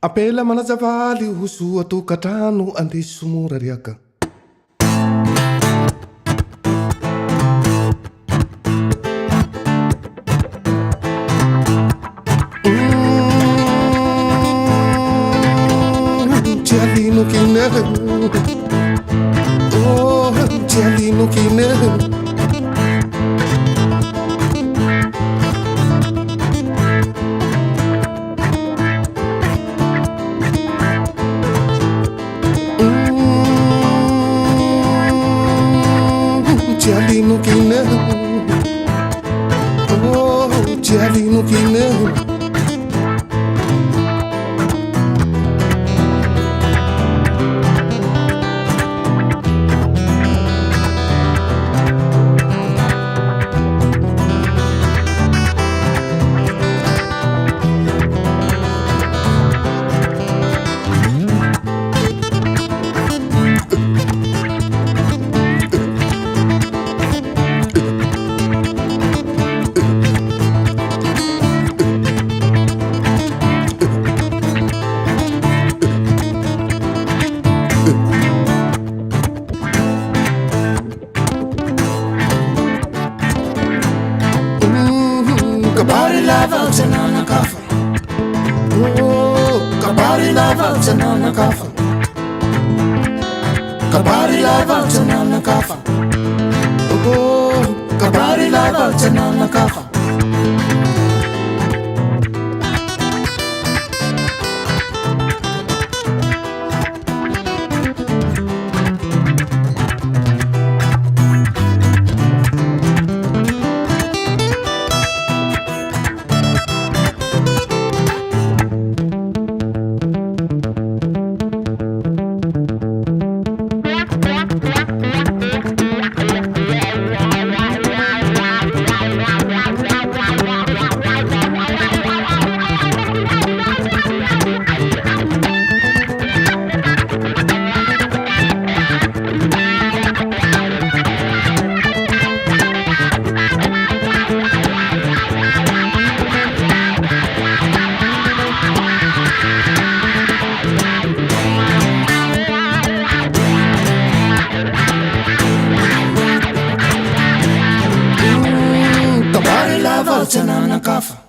Apela manazavali husu atokatrano andeso somorariaka. Tialino kine, oh tialino kine. Tialino kine, oh tialino kine. Kabary lava zanana kafa, oh kabary lava zanana kafa, kabary lava zanana kafa, oh kabary lava zanana kafa. Zanana kafa.